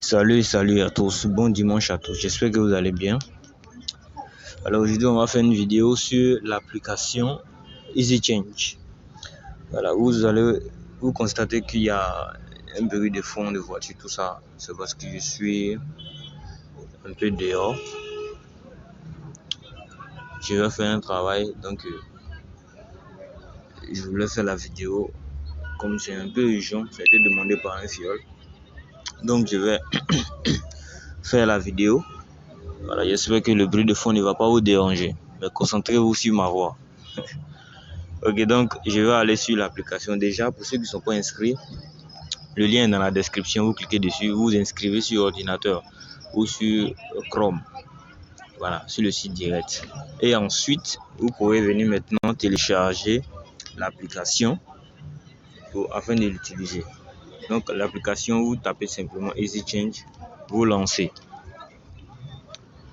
Salut à tous, bon dimanche à tous, j'espère que vous allez bien. Alors aujourd'hui on va faire une vidéo sur l'application EasyChange. Voilà, vous constatez qu'il y a un bruit de fond de voiture, tout ça, c'est parce que je suis un peu dehors. Je vais faire un travail, donc je voulais faire la vidéo. Comme c'est un peu urgent, ça a été demandé par un fiole. Donc je vais faire la vidéo. Voilà, j'espère que le bruit de fond ne va pas vous déranger. Mais concentrez-vous sur ma voix. Ok, donc je vais aller sur l'application. Déjà, pour ceux qui ne sont pas inscrits, le lien est dans la description. Vous cliquez dessus, vous vous inscrivez sur ordinateur ou sur Chrome. Voilà, sur le site direct. Et ensuite, vous pouvez venir maintenant télécharger l'application afin de l'utiliser. Donc l'application, vous tapez simplement EasyChange, vous lancez.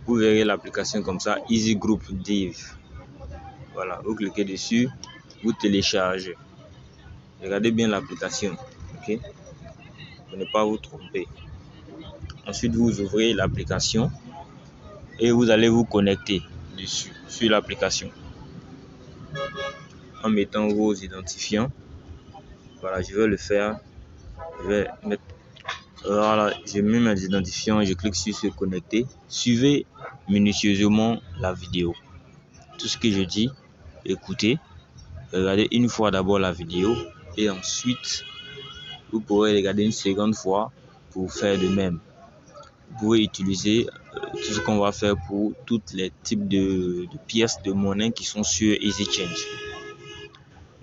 Vous verrez l'application comme ça, Easy Group Div. Voilà, vous cliquez dessus, vous téléchargez. Regardez bien l'application, ok? Pour ne pas vous tromper. Ensuite, vous ouvrez l'application et vous allez vous connecter dessus, sur l'application, en mettant vos identifiants. Voilà, je vais le faire. Je vais mettre. Voilà, je mets mes identifiants et je clique sur se connecter. Suivez minutieusement la vidéo. Tout ce que je dis, écoutez, regardez une fois d'abord la vidéo et ensuite vous pourrez regarder une seconde fois pour faire de même. Vous pouvez utiliser tout ce qu'on va faire pour tous les types de pièces de monnaie qui sont sur EasyChange.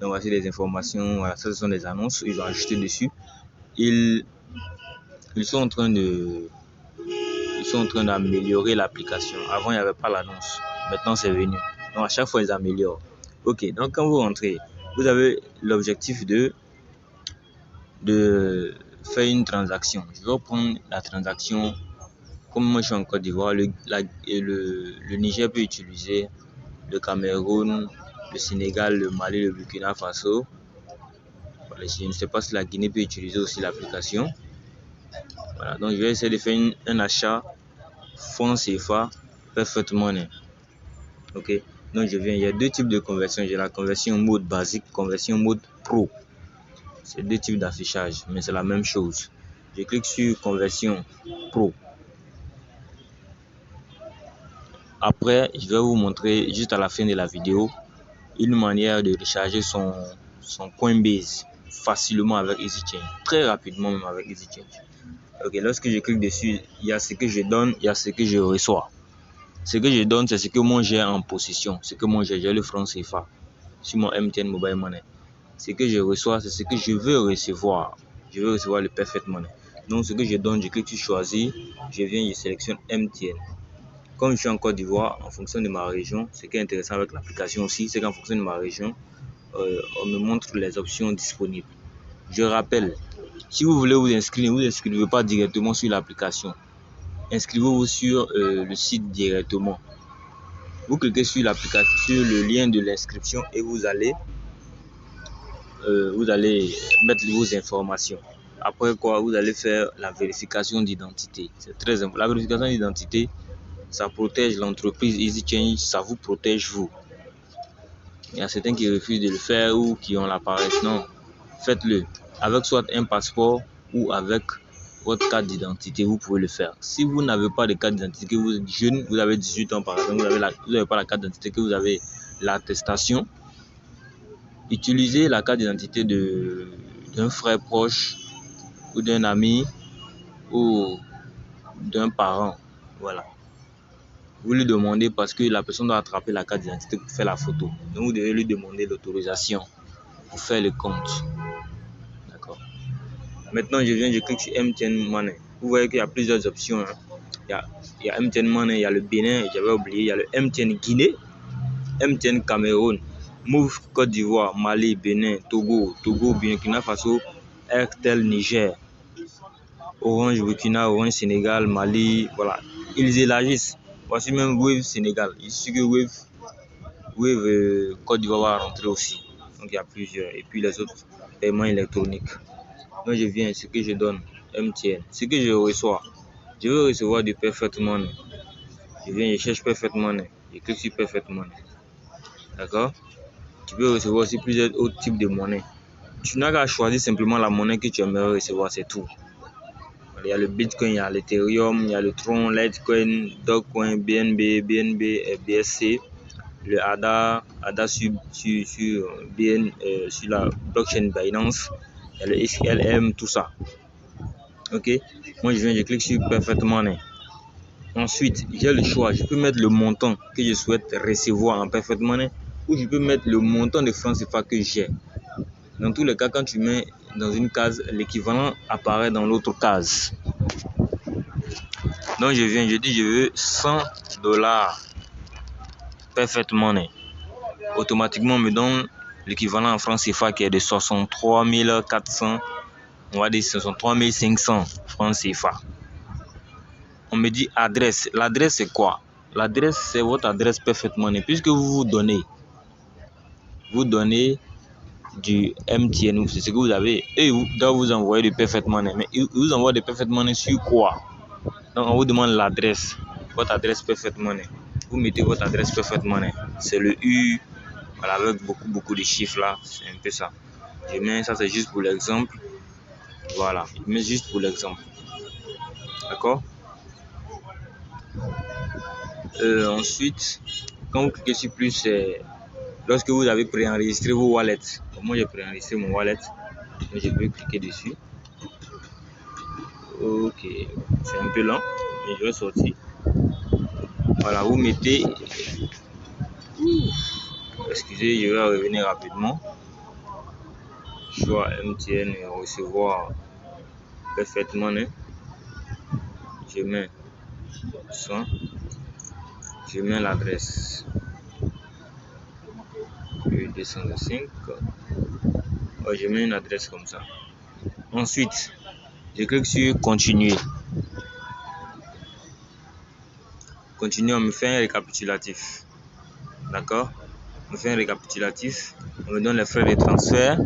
Donc voici les informations, voilà, ça ce sont des annonces, ils ont ajouté dessus. Ils sont en train d'améliorer l'application. Avant il n'y avait pas l'annonce, maintenant c'est venu. Donc à chaque fois ils améliorent. Ok, donc quand vous rentrez, vous avez l'objectif de faire une transaction. Je vais prendre la transaction. Comme moi je suis en Côte d'Ivoire, le Niger peut utiliser le Cameroun, le Sénégal, le Mali, le Burkina Faso. Voilà, je ne sais pas si la Guinée peut utiliser aussi l'application. Voilà, donc je vais essayer de faire un achat franc CFA Perfect Money. Ok, donc je viens. Il y a deux types de conversion. J'ai la conversion mode basique, conversion mode pro. C'est deux types d'affichage, mais c'est la même chose. Je clique sur conversion pro. Après, je vais vous montrer juste à la fin de la vidéo une manière de recharger son Coinbase facilement avec EasyChange, très rapidement même avec EasyChange. Ok, lorsque je clique dessus, il y a ce que je donne, il y a ce que je reçois. Ce que je donne, c'est ce que moi j'ai en possession, ce que moi j'ai le franc CFA sur mon MTN Mobile Money. Ce que je reçois, c'est ce que je veux recevoir. Je veux recevoir le Perfect Money. Donc ce que je donne, je clique sur choisir, je viens, je sélectionne MTN. Comme je suis en Côte d'Ivoire, en fonction de ma région, ce qui est intéressant avec l'application aussi, c'est qu'en fonction de ma région, on me montre les options disponibles. Je rappelle, si vous voulez vous inscrire, ne vous inscrivez pas directement sur l'application. Inscrivez-vous sur le site directement. Vous cliquez sur l'application, sur le lien de l'inscription et vous allez mettre vos informations. Après quoi, vous allez faire la vérification d'identité. C'est très important. La vérification d'identité, ça protège l'entreprise EasyChange, ça vous protège vous. Il y a certains qui refusent de le faire ou qui ont la paresse. Non, faites-le. Avec soit un passeport ou avec votre carte d'identité, vous pouvez le faire. Si vous n'avez pas de carte d'identité, que vous êtes jeune, vous avez 18 ans par exemple, vous n'avez pas la carte d'identité, que vous avez l'attestation, utilisez la carte d'identité d'un frère proche ou d'un ami ou d'un parent. Voilà. Vous lui demandez parce que la personne doit attraper la carte d'identité pour faire la photo. Donc vous devez lui demander l'autorisation pour faire le compte. D'accord. Maintenant je clique sur MTN Money. Vous voyez qu'il y a plusieurs options. Il y a MTN Money, il y a le Bénin, j'avais oublié, il y a le MTN Guinée, MTN Cameroun, Move Côte d'Ivoire, Mali, Bénin, Togo, Burkina Faso, Airtel Niger, Orange Burkina, Orange Sénégal, Mali, voilà. Ils élargissent. Voici même Wave Sénégal. Il suffit que Wave Côte d'Ivoire va rentrer aussi. Donc il y a plusieurs. Et puis les autres paiements électroniques. Donc je viens, ce que je donne, MTN. Ce que je reçois, Je veux recevoir du Perfect Money. Je viens, je cherche Perfect Money. Je clique sur Perfect Money. D'accord? Tu peux recevoir aussi plusieurs autres types de monnaie. Tu n'as qu'à choisir simplement la monnaie que tu aimerais recevoir, c'est tout. Il y a le Bitcoin, il y a l'Ethereum, il y a le Tron, Litecoin, Dogecoin, BNB, BSC, le ADA sur la blockchain Binance, il y a le XLM, tout ça. Ok, moi je clique sur Perfect Money. Ensuite, j'ai le choix, je peux mettre le montant que je souhaite recevoir en Perfect Money ou je peux mettre le montant de francs CFA que j'ai. Dans tous les cas, quand tu mets dans une case, l'équivalent apparaît dans l'autre case. Donc je dis je veux $100 Perfect Money. Automatiquement, on me donne l'équivalent en francs CFA qui est de 63 400, on va dire 63 500 francs CFA. On me dit adresse. L'adresse c'est quoi? L'adresse c'est votre adresse Perfect Money. Puisque vous donnez du MTN, c'est ce que vous avez. Et ils doivent vous envoyer du Perfect Money. Mais ils vous envoient du Perfect Money sur quoi? Donc on vous demande l'adresse, votre adresse Perfect Money. Vous mettez votre adresse Perfect Money. C'est le U, voilà, avec beaucoup de chiffres là. C'est un peu ça. Je mets ça, c'est juste pour l'exemple. Voilà, je mets juste pour l'exemple. D'accord? Ensuite, quand vous cliquez sur plus, c'est lorsque vous avez préenregistré vos wallets. Moi, j'ai préenregistré mon wallet. Donc, je peux cliquer dessus. Ok, c'est un peu lent, mais je vais sortir. Voilà, vous mettez. Excusez, je vais revenir rapidement. Choix MTN et recevoir Perfect Money. Je mets 100. Je mets l'adresse 205. Je mets une adresse comme ça. Ensuite, je clique sur continuer. Continuer, on me fait un récapitulatif. D'accord? On me fait un récapitulatif. On me donne les frais de transfert,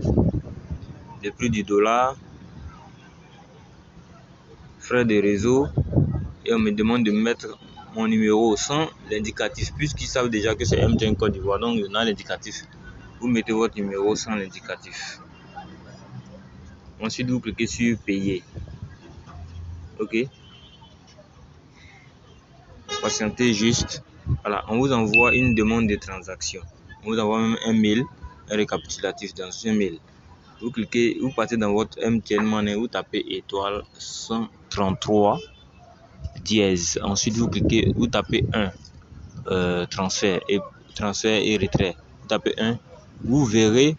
le prix du dollar, frais de réseau. Et on me demande de mettre mon numéro sans l'indicatif. Puisqu'ils savent déjà que c'est MTN Côte d'Ivoire. Donc, on a l'indicatif. Vous mettez votre numéro sans l'indicatif. Ensuite, vous cliquez sur payer. Ok. Patientez juste. Voilà, on vous envoie une demande de transaction. On vous envoie même un mail, un récapitulatif dans ce mail. Vous cliquez, vous partez dans votre MTN Money, vous tapez étoile 133 dièse. Ensuite, vous cliquez, vous tapez 1 transfert et retrait. Vous tapez 1. Vous verrez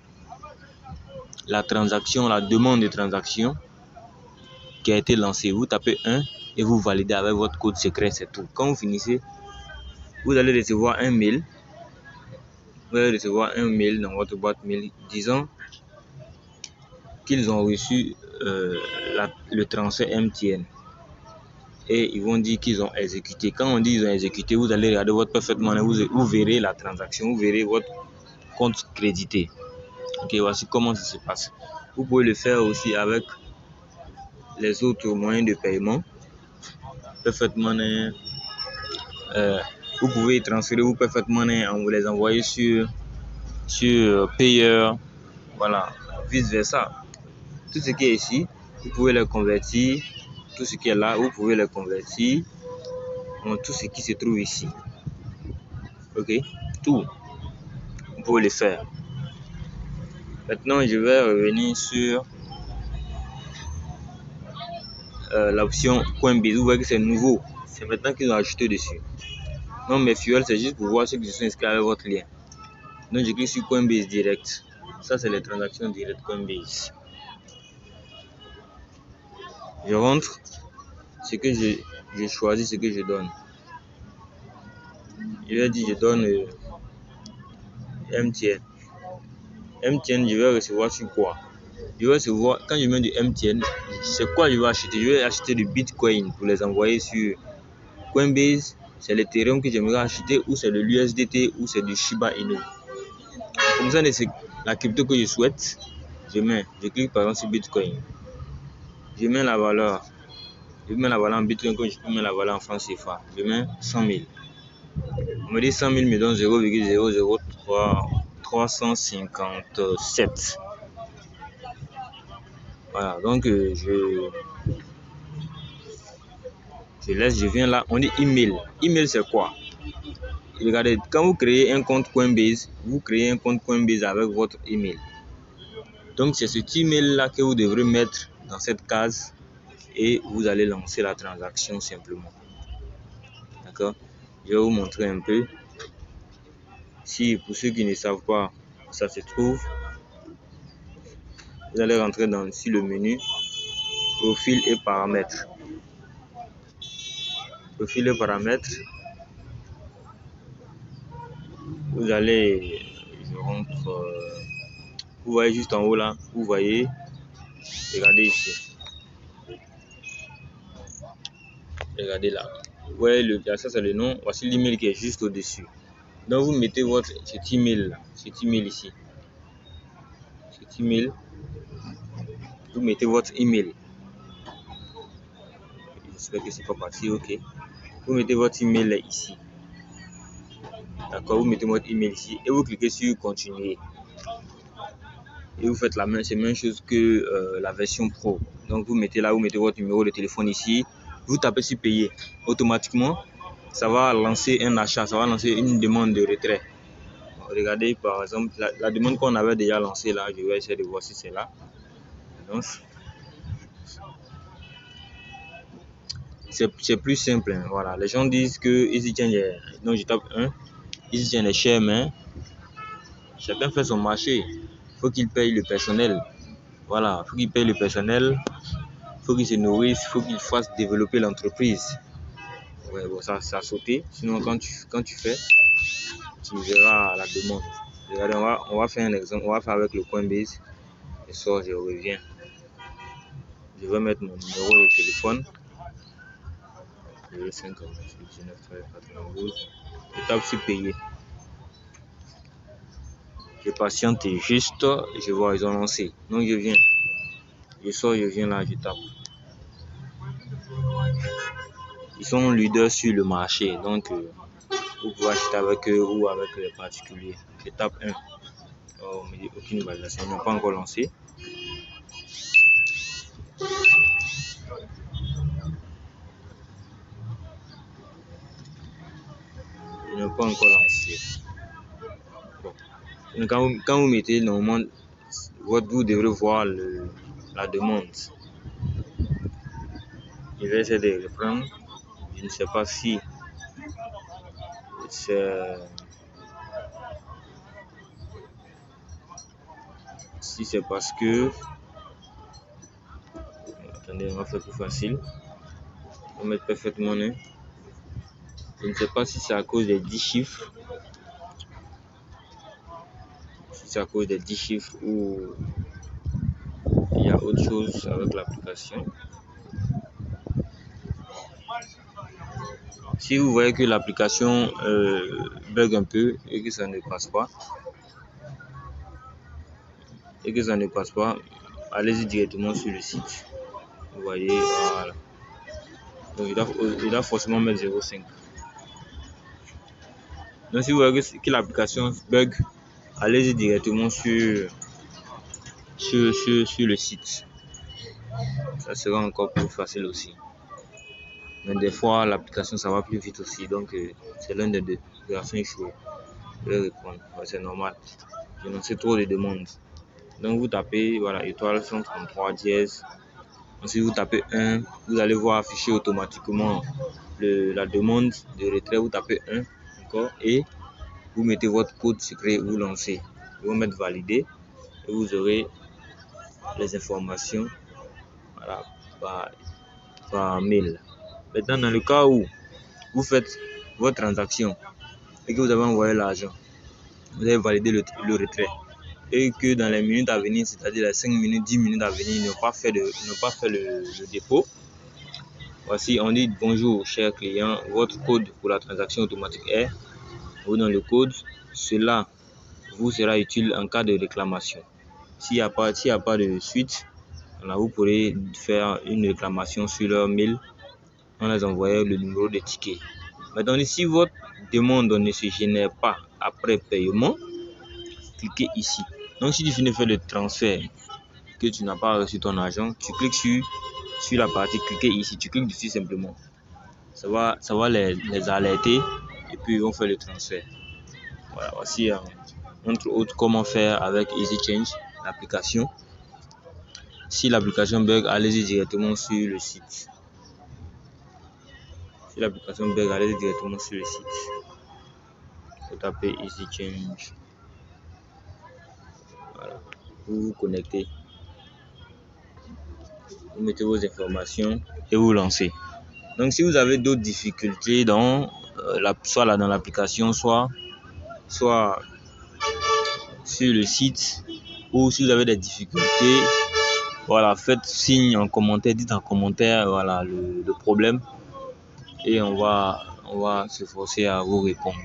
la transaction, la demande de transaction qui a été lancée. Vous tapez 1 et vous validez avec votre code secret, c'est tout. Quand vous finissez, vous allez recevoir un mail. Vous allez recevoir un mail dans votre boîte mail disant qu'ils ont reçu le transfert MTN. Et ils vont dire qu'ils ont exécuté. Quand on dit qu'ils ont exécuté, vous allez regarder votre Perfect Money, vous verrez la transaction, vous verrez votre compte crédité. Ok, voici comment ça se passe. Vous pouvez le faire aussi avec les autres moyens de paiement. Perfect Money, vous pouvez transférer vos Perfect Money, vous les envoyer sur Payer, voilà, vice versa. Tout ce qui est ici, vous pouvez les convertir. Tout ce qui est là, vous pouvez les convertir en tout ce qui se trouve ici. Ok, tout, vous pouvez le faire. Maintenant, je vais revenir sur l'option Coinbase. Vous voyez que c'est nouveau. C'est maintenant qu'ils ont ajouté dessus. Non, mais Fuel, c'est juste pour voir ceux qui se sont inscrits avec votre lien. Donc, je clique sur Coinbase direct. Ça, c'est les transactions directes Coinbase. Je rentre ce que je choisis, ce que je donne. Je vais dire, je donne MTN. MTN, je vais recevoir sur quoi? Je vais recevoir, quand je mets du MTN, c'est quoi je vais acheter? Je vais acheter du Bitcoin pour les envoyer sur Coinbase. C'est l'Ethereum que j'aimerais acheter, ou c'est de l'USDT, ou c'est du Shiba Inu. Comme ça, c'est la crypto que je souhaite. Je clique par exemple sur Bitcoin. Je mets la valeur Je mets la valeur en Bitcoin comme je peux mettre la valeur en francs CFA. Je mets 100 000. On me dit 100 000 me donne 0,00357. Voilà, donc je laisse, je viens là. On dit email. Email, c'est quoi? Regardez, quand vous créez un compte Coinbase, vous créez un compte Coinbase avec votre email. Donc, c'est cet email-là que vous devrez mettre dans cette case et vous allez lancer la transaction simplement. D'accord? Je vais vous montrer un peu. Si pour ceux qui ne savent pas, ça se trouve, vous allez rentrer sur le menu profil et paramètres. Profil et paramètres. Vous allez, je rentre, vous voyez juste en haut là, vous voyez, regardez ici. Regardez là. Vous voyez, ça c'est le nom. Voici l'email qui est juste au-dessus. Donc vous mettez cet email là, cet email ici. Cet email. Vous mettez votre email. J'espère que c'est pas parti, ok. Vous mettez votre email là, ici. D'accord, vous mettez votre email ici et vous cliquez sur continuer. Et vous faites c'est la même chose que la version pro. Donc vous mettez votre numéro de téléphone ici. Vous tapez sur payer. Automatiquement, ça va lancer un achat, ça va lancer une demande de retrait. Regardez par exemple la demande qu'on avait déjà lancée là. Je vais essayer de voir si c'est là. Donc, c'est plus simple. Hein, voilà. Les gens disent que EasyChange est. Donc je tape 1. EasyChange est cher, mais chacun fait son marché. Il faut qu'il paye le personnel. Voilà, il faut qu'il paye le personnel. Il faut qu'il se nourrisse. Il faut qu'il fasse développer l'entreprise. Ouais, bon, ça a sauté. Sinon, quand tu fais, tu verras la demande. Regardez, on va faire un exemple. On va faire avec le Coinbase. Je sors, je reviens. Je vais mettre mon numéro de téléphone. 058 19 13 92. Je tape sur payer. Je patiente juste. Je vois, ils ont lancé. Donc, je viens. Je sors, je viens là, je tape. Ils sont leaders sur le marché. Donc, vous pouvez acheter avec eux ou avec les particuliers. Je tape 1. Oh, on me dit aucune validation. Ils n'ont pas encore lancé. Ils n'ont pas encore lancé. Bon. Donc, quand vous mettez normalement, vous devrez voir la demande. Je vais essayer de reprendre. Je ne sais pas si c'est parce que. Attendez, on va faire plus facile. On va mettre parfaitement. Je ne sais pas si c'est à cause des 10 chiffres. Si c'est à cause des 10 chiffres ou il y a autre chose avec l'application. Si vous voyez que l'application bug un peu et que ça ne passe pas, allez-y directement sur le site. Vous voyez, voilà. Donc il doit forcément mettre 0,5. Donc si vous voyez que l'application bug, allez-y directement sur le site. Ça sera encore plus facile aussi. Mais des fois, l'application, ça va plus vite aussi. Donc, c'est l'un des deux. Version échouée. Je vais répondre. Ouais, c'est normal. Je n'en sais trop de demandes. Donc, vous tapez, voilà, étoile 133 dièse. Ensuite, vous tapez 1. Vous allez voir afficher automatiquement la demande de retrait. Vous tapez 1 encore et vous mettez votre code secret, vous lancez. Vous mettez valider et vous aurez les informations, voilà, par mail. Maintenant, dans le cas où vous faites votre transaction et que vous avez envoyé l'argent, vous avez validé le retrait et que dans les minutes à venir, c'est-à-dire les 5 minutes, 10 minutes à venir, ils n'ont pas fait le dépôt. Voici, on dit bonjour cher client, votre code pour la transaction automatique est, vous donnez le code, cela vous sera utile en cas de réclamation. S'il n'y a pas de suite, alors vous pourrez faire une réclamation sur leur mail On les envoie le numéro de ticket. Maintenant, si votre demande ne se génère pas après paiement, cliquez ici. Donc, si tu finis de faire le transfert, que tu n'as pas reçu ton argent, tu cliques sur la partie cliquer ici. Tu cliques dessus simplement. Ça va les alerter et puis ils vont faire le transfert. Voilà, voici entre autres comment faire avec EasyChange, l'application. Si l'application bug, allez-y directement sur le site. Si l'application bug, allez-y directement sur le site. Vous tapez EasyChange. Voilà. Vous vous connectez. Vous mettez vos informations et vous lancez. Donc si vous avez d'autres difficultés soit dans l'application, soit sur le site, ou si vous avez des difficultés, voilà, faites signe en commentaire, dites en commentaire voilà le problème et on va s'efforcer à vous répondre.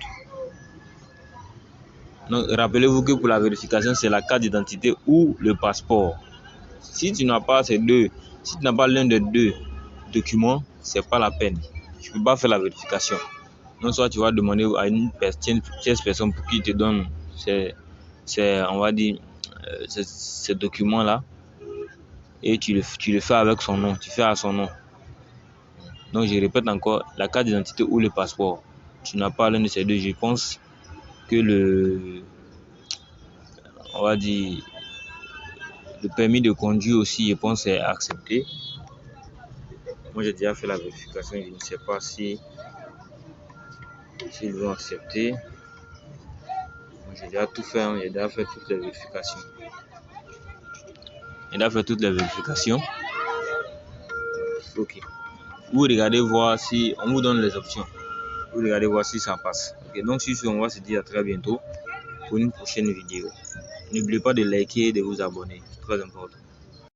Donc rappelez-vous que pour la vérification, c'est la carte d'identité ou le passeport. Si tu n'as pas l'un des deux documents, c'est pas la peine. Tu peux pas faire la vérification. Donc soit tu vas demander à une personne pour qu'il te donne on va dire ces documents là et tu le fais avec son nom, tu fais à son nom. Donc je répète encore, la carte d'identité ou le passeport. Tu n'as pas l'un de ces deux, je pense que le permis de conduire aussi, je pense, est accepté. Moi j'ai déjà fait la vérification, je ne sais pas s'ils vont accepter. Moi j'ai déjà tout fait, j'ai déjà fait toutes les vérifications. Ok. Vous regardez voir si on vous donne les options. Vous regardez voir si ça passe. Ok, donc sur ce, on va se dire à très bientôt pour une prochaine vidéo. N'oubliez pas de liker et de vous abonner. C'est très important.